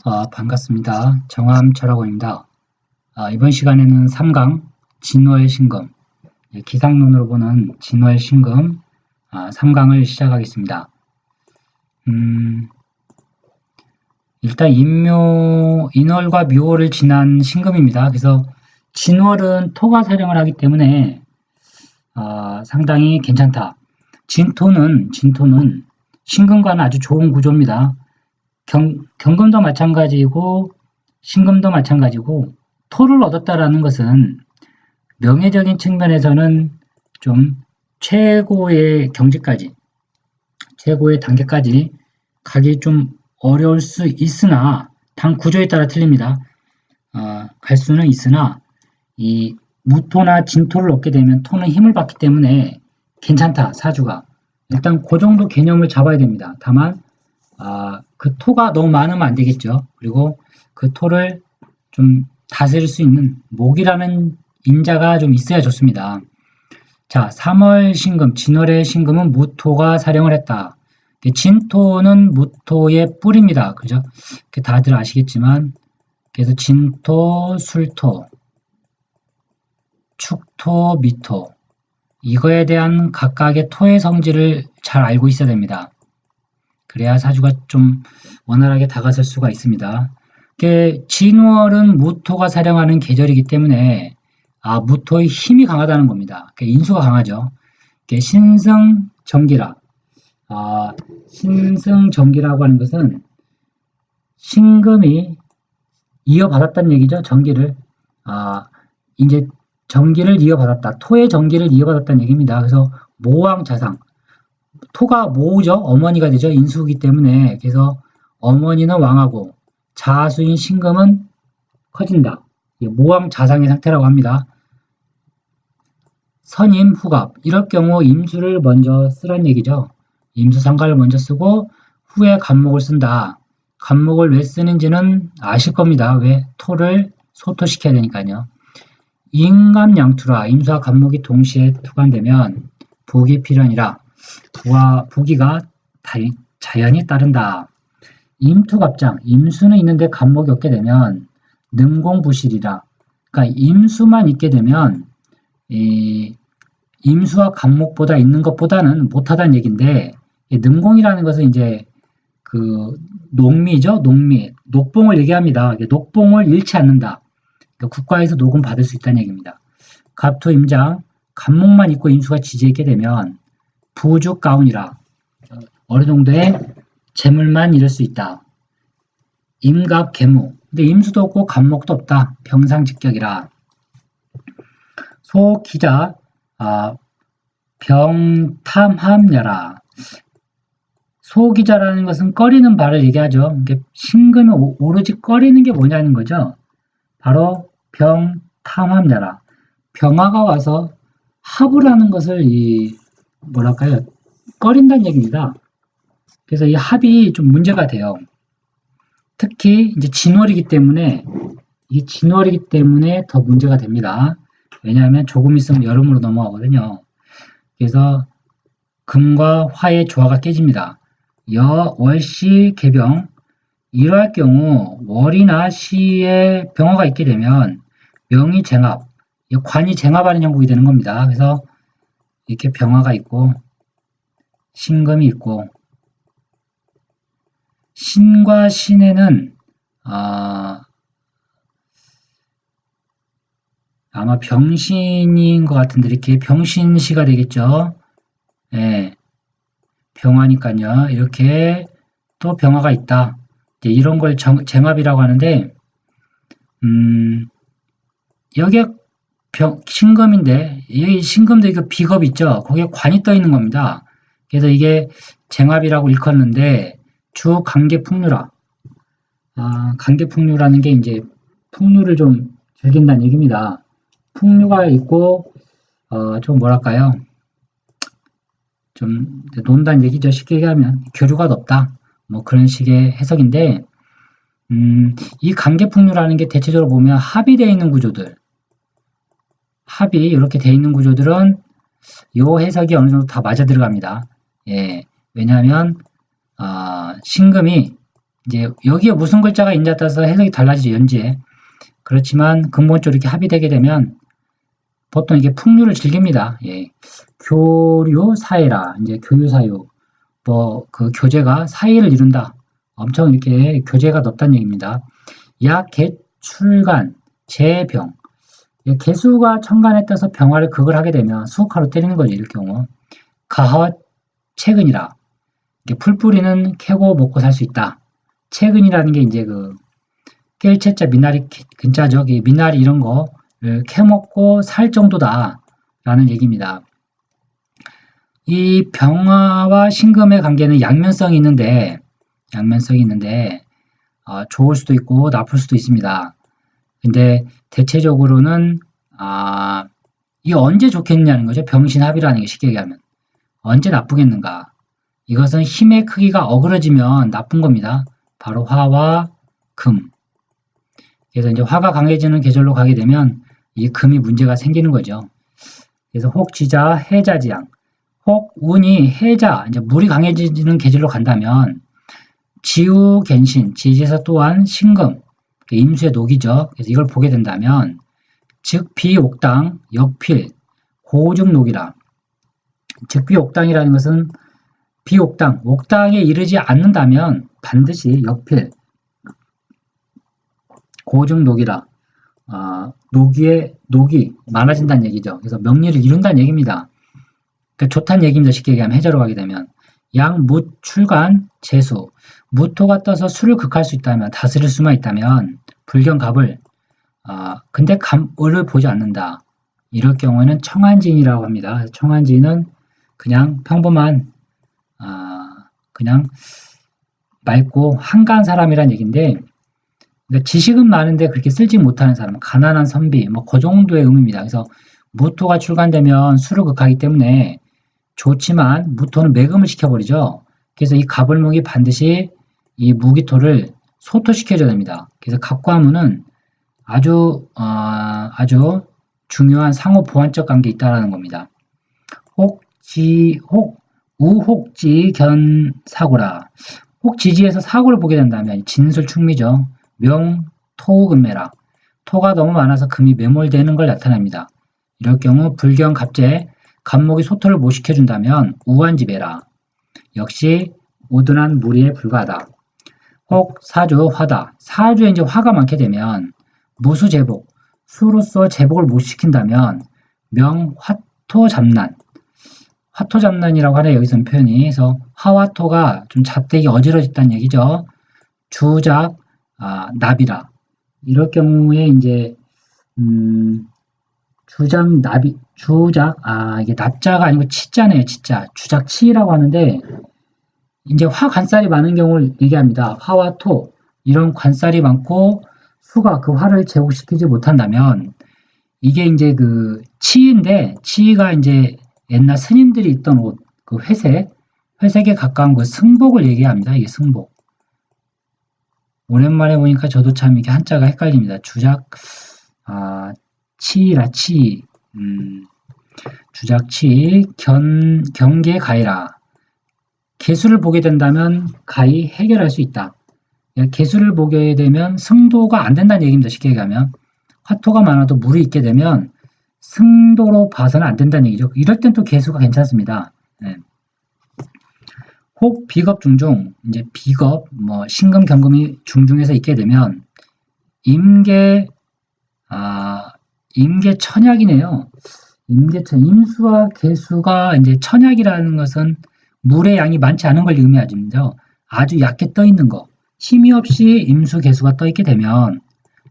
반갑습니다. 정암철학원입니다. 이번 시간에는 3강 진월 신금, 기상론으로 보는 진월 신금 3강을 시작하겠습니다. 일단 인월과 묘월을 지난 신금입니다. 그래서 진월은 토가 사령을 하기 때문에 상당히 괜찮다. 진토는 신금과는 아주 좋은 구조입니다. 경금도 마찬가지고 신금도 마찬가지고 토를 얻었다라는 것은 명예적인 측면에서는 좀 최고의 경지까지, 최고의 단계까지 가기 좀 어려울 수 있으나 당 구조에 따라 틀립니다. 갈 수는 있으나 이 무토나 진토를 얻게 되면 토는 힘을 받기 때문에 괜찮다, 사주가. 일단 그 정도 개념을 잡아야 됩니다. 다만 그 토가 너무 많으면 안 되겠죠. 그리고 그 토를 좀 다스릴 수 있는 목이라는 인자가 좀 있어야 좋습니다. 자, 3월 신금, 진월의 신금은 무토가 사령을 했다. 진토는 무토의 뿔입니다. 그죠? 다들 아시겠지만, 그래서 진토, 술토, 축토, 미토. 이거에 대한 각각의 토의 성질을 잘 알고 있어야 됩니다. 그래야 사주가 좀 원활하게 다가설 수가 있습니다. 진월은 무토가 사령하는 계절이기 때문에 무토의 힘이 강하다는 겁니다. 인수가 강하죠. 신승정기라. 신승정기라고 하는 것은 신금이 이어받았다는 얘기죠. 정기를. 이제 정기를 이어받았다. 토의 정기를 이어받았다는 얘기입니다. 그래서 모왕자상. 토가 모우죠. 어머니가 되죠. 인수이기 때문에. 그래서 어머니는 왕하고 자수인 신금은 커진다. 모왕자상의 상태라고 합니다. 선임 후갑. 이럴 경우 임수를 먼저 쓰란 얘기죠. 임수상가를 먼저 쓰고 후에 간목을 쓴다. 간목을 왜 쓰는지는 아실 겁니다. 왜? 토를 소토시켜야 되니까요. 인감양투라. 임수와 간목이 동시에 투관되면 복이 필연이라. 부와 부기가 자연히 따른다. 임투갑장, 임수는 있는데 간목이 없게 되면 능공부실이라. 그러니까 임수만 있게 되면 임수와 간목보다 있는 것보다는 못하다는 얘기인데, 능공이라는 것은 이제 그 녹미죠, 녹미, 녹봉을 얘기합니다. 녹봉을 잃지 않는다. 그러니까 국가에서 녹음 받을 수 있다는 얘기입니다. 갑토 임장, 간목만 있고 임수가 지지했게 되면 부죽 가운이라. 어느 정도의 재물만 잃을 수 있다. 임갑 계무. 근데 임수도 없고 간목도 없다. 병상직격이라. 소기자 병탐함여라. 소기자라는 것은 꺼리는 바를 얘기하죠. 신금이 오로지 꺼리는 게 뭐냐는 거죠. 바로 병탐함여라. 병화가 와서 합을 하는 것을 뭐랄까요? 꺼린다는 얘기입니다. 그래서 이 합이 좀 문제가 돼요. 특히 이제 진월이기 때문에 더 문제가 됩니다. 왜냐하면 조금 있으면 여름으로 넘어가거든요. 그래서 금과 화의 조화가 깨집니다. 월시 개병. 이러할 경우 월이나 시에 병화가 있게 되면 명이 쟁합, 관이 쟁합하는 형국이 되는 겁니다. 그래서 이렇게 병화가 있고 신금이 있고, 신과 신에는 아마 병신인 것 같은데 이렇게 병신시가 되겠죠. 예, 병화니까요. 이렇게 또 병화가 있다. 이런 걸 쟁합이라고 하는데, 여기에 신금인데, 이 신금도 이거 비겁 있죠. 거기에 관이 떠 있는 겁니다. 그래서 이게 쟁합이라고 일컫는데, 주 간계풍류라. 간계풍류라는 게 이제 풍류를 좀 즐긴다는 얘기입니다. 풍류가 있고, 좀 뭐랄까요. 좀 논다는 얘기죠. 쉽게 얘기하면 교류가 높다. 뭐 그런 식의 해석인데, 이 간계풍류라는 게 대체적으로 보면 합이 되어 있는 구조들, 합이 이렇게 되어 있는 구조들은 요 해석이 어느 정도 다 맞아 들어갑니다. 예, 왜냐하면 신금이 이제 여기에 무슨 글자가 있냐에 따라서 해석이 달라지죠, 연지에. 그렇지만 근본적으로 이렇게 합의되게 되면 보통 이게 풍류를 즐깁니다. 예. 교류 사이라, 이제 교류 사유, 뭐 그 교제가 사이를 이룬다. 엄청 이렇게 교제가 높다는 얘기입니다. 약, 개, 출간, 재병. 개수가 천간에 떠서 병화를 극을 하게 되면 수흑화로 때리는 거죠. 이럴 경우. 가하 최근이라. 풀뿌리는 캐고 먹고 살 수 있다. 최근이라는 게 이제 그 깰채자 미나리 근자죠. 미나리 이런 거를 캐먹고 살 정도다라는 얘기입니다. 이 병화와 신금의 관계는 양면성이 있는데 좋을 수도 있고 나쁠 수도 있습니다. 근데 대체적으로는 이게 언제 좋겠냐는 거죠. 병신합이라는 게 쉽게 얘기하면. 언제 나쁘겠는가. 이것은 힘의 크기가 어그러지면 나쁜 겁니다. 바로 화와 금. 그래서 이제 화가 강해지는 계절로 가게 되면 이 금이 문제가 생기는 거죠. 그래서 혹지자 해자지양. 혹 운이 해자, 이제 물이 강해지는 계절로 간다면 지우 갱신, 지지에서 또한 신금, 임수의 녹이죠. 그래서 이걸 보게 된다면 즉 비옥당, 역필, 고중록이라. 즉 비옥당이라는 것은 비옥당, 옥당에 이르지 않는다면 반드시 역필, 고중록이라. 녹이 많아진다는 얘기죠. 그래서 명리를 이룬다는 얘기입니다. 그러니까 좋다는 얘기입니다. 쉽게 얘기하면 해자로 가게 되면. 양, 무, 출간, 재수. 무토가 떠서 수를 극할 수 있다면, 다스릴 수만 있다면 불경갑을 근데 을을 보지 않는다. 이럴 경우에는 청한진이라고 합니다. 청한진은 그냥 평범한 그냥 맑고 한가한 사람이란 얘기인데 그러니까 지식은 많은데 그렇게 쓸지 못하는 사람, 가난한 선비, 뭐 그 정도의 의미입니다. 그래서 무토가 출간되면 수를 극하기 때문에 좋지만 무토는 매금을 시켜버리죠. 그래서 이 갑을목이 반드시 이 무기토를 소토시켜줘야 됩니다. 그래서 갑과무는 아주 중요한 상호 보완적 관계 있다라는 겁니다. 우혹지 견사고라. 혹지지에서 사고를 보게 된다면 진술충미죠. 명, 토, 금매라. 토가 너무 많아서 금이 매몰되는 걸 나타냅니다. 이럴 경우 불경, 갑재, 갑목이 소토를 못 시켜준다면 우한지배라. 역시 우둔한 무리에 불과하다. 혹 사주, 화다. 사주에 이제 화가 많게 되면 무수제복, 수로서 제복을 못 시킨다면 명, 화토, 잡난. 화토 잡난이라고 하네요. 여기서는 표현이. 그래서 화와 토가 좀 잡되기 어지러졌다는 얘기죠. 주작, 나비라. 이럴 경우에 이제 이게 납자가 아니고 치자네요. 치자. 주작치라고 하는데 이제 화 관살이 많은 경우를 얘기합니다. 화와 토 이런 관살이 많고 수가 그 화를 제공시키지 못한다면 이게 이제 그 치인데 치가 이제 옛날 스님들이 입던 옷, 그 회색에 가까운 그 승복을 얘기합니다. 이게 승복. 오랜만에 보니까 저도 참 이게 한자가 헷갈립니다. 치라. 주작치, 경계 가이라. 개수를 보게 된다면 가히 해결할 수 있다. 개수를 보게 되면 승도가 안 된다는 얘기입니다. 쉽게 얘기하면. 화토가 많아도 물이 있게 되면 승도로 봐서는 안 된다는 얘기죠. 이럴 땐 또 개수가 괜찮습니다. 네. 혹 비겁 중중, 이제 비겁, 뭐 신금 경금이 중중에서 있게 되면 임계 천약이네요. 임수와 개수가 이제 천약이라는 것은 물의 양이 많지 않은 걸 의미하죠. 아주 얕게 떠 있는 거. 힘이 없이 임수, 개수가 떠 있게 되면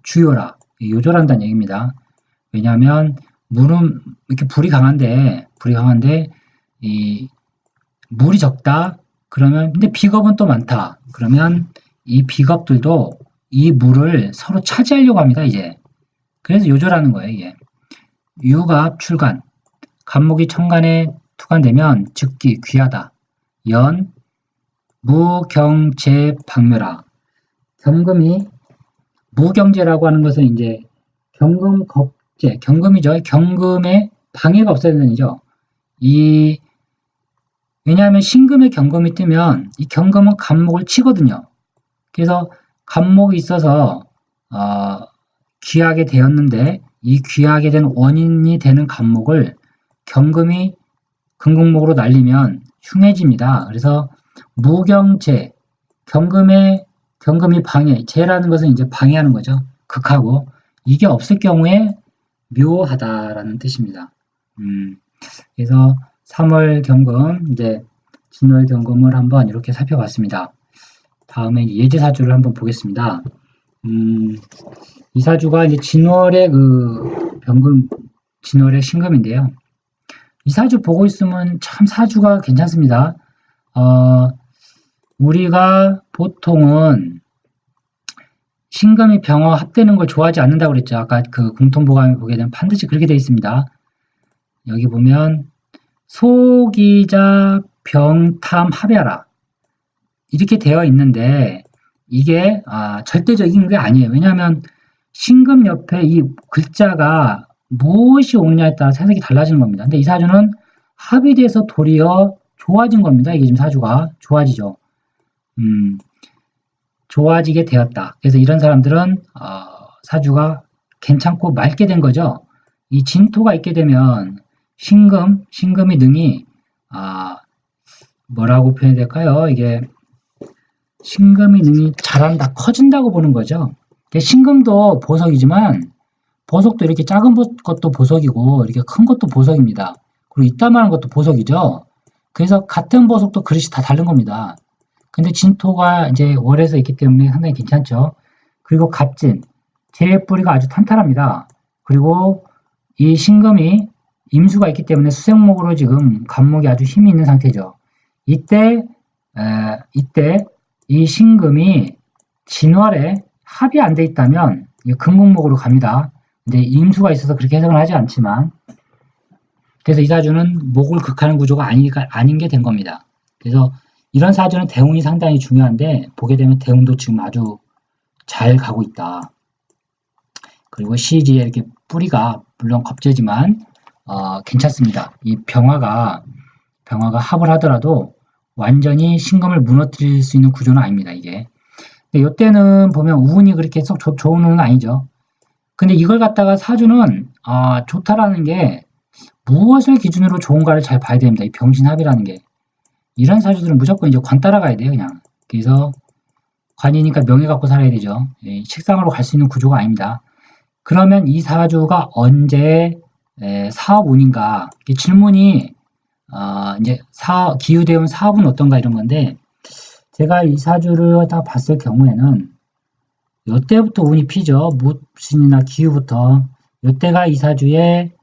주요라, 요절한다는 얘기입니다. 왜냐하면 물은 이렇게 불이 강한데 이 물이 적다. 그러면 근데 비겁은 또 많다. 그러면 이 비겁들도 이 물을 서로 차지하려고 합니다. 이제. 그래서 요절하는 거예요. 이게. 유갑 출간. 갑목이 천간에 투간되면 즉기 귀하다. 연 무경제 박멸아. 경금이 무경제라고 하는 것은 이제 경금 겁제, 경금이죠. 경금에 방해가 없어야 되는 거죠. 왜냐하면 신금에 경금이 뜨면 이 경금은 갑목을 치거든요. 그래서 간목이 있어서 귀하게 되었는데 이 귀하게 된 원인이 되는 간목을 경금이 금국목으로 날리면 흉해집니다. 그래서 무경재, 경금이 방해, 재라는 것은 이제 방해하는 거죠. 극하고 이게 없을 경우에 묘하다라는 뜻입니다. 그래서 3월 경금, 이제 진월 경금을 한번 이렇게 살펴봤습니다. 다음에 예제사주를 한번 보겠습니다. 이 사주가 이제 진월의 진월의 신금인데요. 이 사주 보고 있으면 참 사주가 괜찮습니다. 우리가 보통은 신금이 병화 합되는 걸 좋아하지 않는다고 그랬죠. 아까 그 공통보감을 보게 되면 반드시 그렇게 되어 있습니다. 여기 보면 소기자 병탐 합야라 이렇게 되어 있는데 이게 절대적인 게 아니에요. 왜냐하면 신금 옆에 이 글자가 무엇이 오느냐에 따라 해석이 달라지는 겁니다. 근데 이 사주는 합이 돼서 도리어 좋아진 겁니다. 이게 지금 사주가 좋아지죠. 좋아지게 되었다. 그래서 이런 사람들은 사주가 괜찮고 맑게 된 거죠. 이 진토가 있게 되면 신금이 능히 뭐라고 표현해야 될까요? 이게 신금이 능히 자란다, 커진다고 보는 거죠. 신금도 보석이지만 보석도 이렇게 작은 것도 보석이고 이렇게 큰 것도 보석입니다. 그리고 이따만한 것도 보석이죠. 그래서 같은 보석도 그릇이 다 다른 겁니다. 근데 진토가 이제 월에서 있기 때문에 상당히 괜찮죠. 그리고 갑진, 제 뿌리가 아주 탄탄합니다. 그리고 이 신금이 임수가 있기 때문에 수생목으로 지금 간목이 아주 힘이 있는 상태죠. 이때 이 신금이 진월에 합이 안 돼 있다면 금목목으로 갑니다. 근데 임수가 있어서 그렇게 해석을 하지 않지만 그래서 이 사주는 목을 극하는 구조가 아닌 게 된 겁니다. 그래서 이런 사주는 대운이 상당히 중요한데 보게 되면 대운도 지금 아주 잘 가고 있다. 그리고 시지에 이렇게 뿌리가 물론 겁재지만 괜찮습니다. 이 병화가 합을 하더라도 완전히 신금을 무너뜨릴 수 있는 구조는 아닙니다. 이게. 근데 이때는 보면 운이 그렇게 썩 좋은 운은 아니죠. 근데 이걸 갖다가 사주는 좋다라는 게 무엇을 기준으로 좋은가를 잘 봐야 됩니다. 이 병신합이라는 게. 이런 사주들은 무조건 이제 관 따라가야 돼요, 그냥. 그래서 관이니까 명예 갖고 살아야 되죠. 식상으로 갈 수 있는 구조가 아닙니다. 그러면 이 사주가 언제 사업운인가? 질문이 이제 기후대운 사업은 어떤가 이런 건데 제가 이 사주를 딱 봤을 경우에는 요때부터 운이 피죠. 무신이나 기후부터 요때가 이 사주의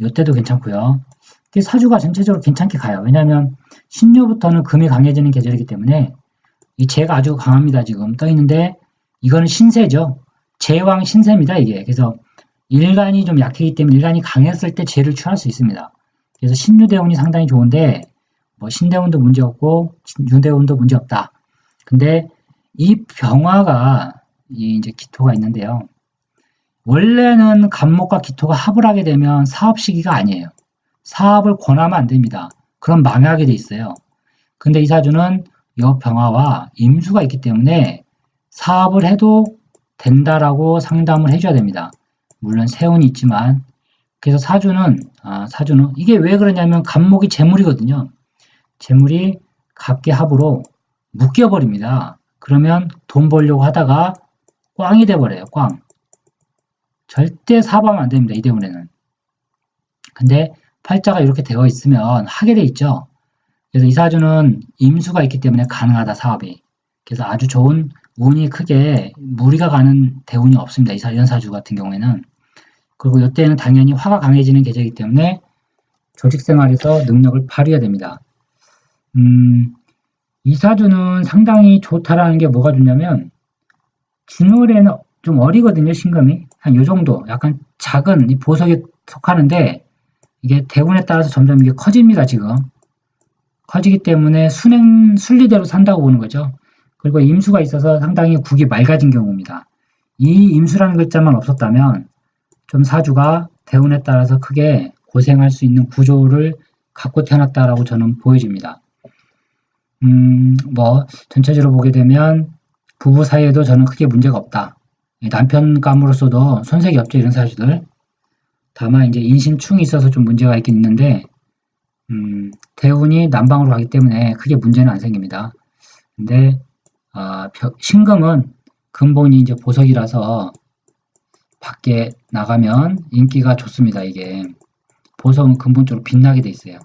요때도 괜찮고요. 사주가 전체적으로 괜찮게 가요. 왜냐하면 신묘부터는 금이 강해지는 계절이기 때문에 이 재가 아주 강합니다. 지금 떠 있는데 이거는 신세죠. 재왕 신세입니다. 이게. 그래서 일간이 좀 약하기 때문에 일간이 강했을 때 재를 취할 수 있습니다. 그래서 신유대운이 상당히 좋은데 뭐 신대운도 문제없고 유대운도 문제없다. 근데 이 병화가 이제 기토가 있는데요. 원래는 간목과 기토가 합을 하게 되면 사업 시기가 아니에요. 사업을 권하면 안 됩니다. 그럼 망하게 돼 있어요. 근데 이 사주는 이 병화와 임수가 있기 때문에 사업을 해도 된다라고 상담을 해줘야 됩니다. 물론 세운이 있지만 그래서 사주는 이게 왜 그러냐면 간목이 재물이거든요. 재물이 갑기 합으로 묶여버립니다. 그러면 돈 벌려고 하다가 꽝이 돼버려요. 꽝. 절대 사업하면 안 됩니다. 이 대운에는. 근데 팔자가 이렇게 되어 있으면 하게 돼 있죠. 그래서 이 사주는 임수가 있기 때문에 가능하다 사업이. 그래서 아주 좋은 운이 크게 무리가 가는 대운이 없습니다. 이런 사주 같은 경우에는. 그리고 이때는 당연히 화가 강해지는 계절이기 때문에 조직 생활에서 능력을 발휘해야 됩니다. 이 사주는 상당히 좋다라는 게 뭐가 좋냐면 진월에는 좀 어리거든요. 신금이. 한 요 정도. 약간 작은 이 보석에 속하는데 이게 대운에 따라서 점점 이게 커집니다. 지금. 커지기 때문에 순리대로 산다고 보는 거죠. 그리고 임수가 있어서 상당히 국이 맑아진 경우입니다. 이 임수라는 글자만 없었다면 좀 사주가 대운에 따라서 크게 고생할 수 있는 구조를 갖고 태어났다라고 저는 보여집니다. 전체적으로 보게 되면 부부 사이에도 저는 크게 문제가 없다. 남편감으로서도 손색이 없죠, 이런 사실들. 다만 이제 인신충이 있어서 좀 문제가 있긴 있는데, 대운이 남방으로 가기 때문에 크게 문제는 안 생깁니다. 근데 신금은 근본이 이제 보석이라서 밖에 나가면 인기가 좋습니다. 이게 보석은 근본적으로 빛나게 돼 있어요.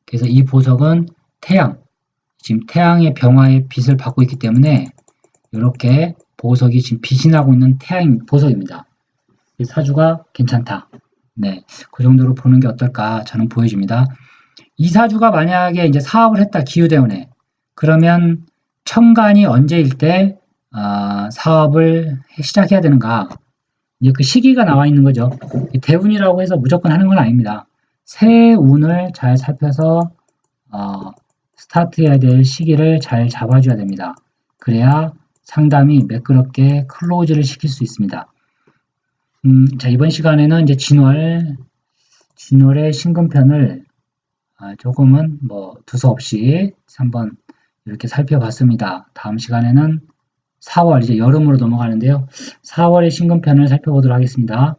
그래서 이 보석은 지금 태양의 병화의 빛을 받고 있기 때문에 이렇게 보석이 지금 빛이 나고 있는 보석입니다. 사주가 괜찮다. 네, 그 정도로 보는 게 어떨까 저는 보여집니다. 이 사주가 만약에 이제 사업을 했다 기후대운에 그러면 천간이 언제일 때 사업을 시작해야 되는가? 이제 그 시기가 나와 있는 거죠. 대운이라고 해서 무조건 하는 건 아닙니다. 새 운을 잘 살펴서 스타트해야 될 시기를 잘 잡아줘야 됩니다. 그래야 상담이 매끄럽게 클로즈를 시킬 수 있습니다. 자, 이번 시간에는 이제 진월의 신금편을 조금은 두서없이 한번 이렇게 살펴봤습니다. 다음 시간에는 4월, 이제 여름으로 넘어가는데요. 4월의 신금편을 살펴보도록 하겠습니다.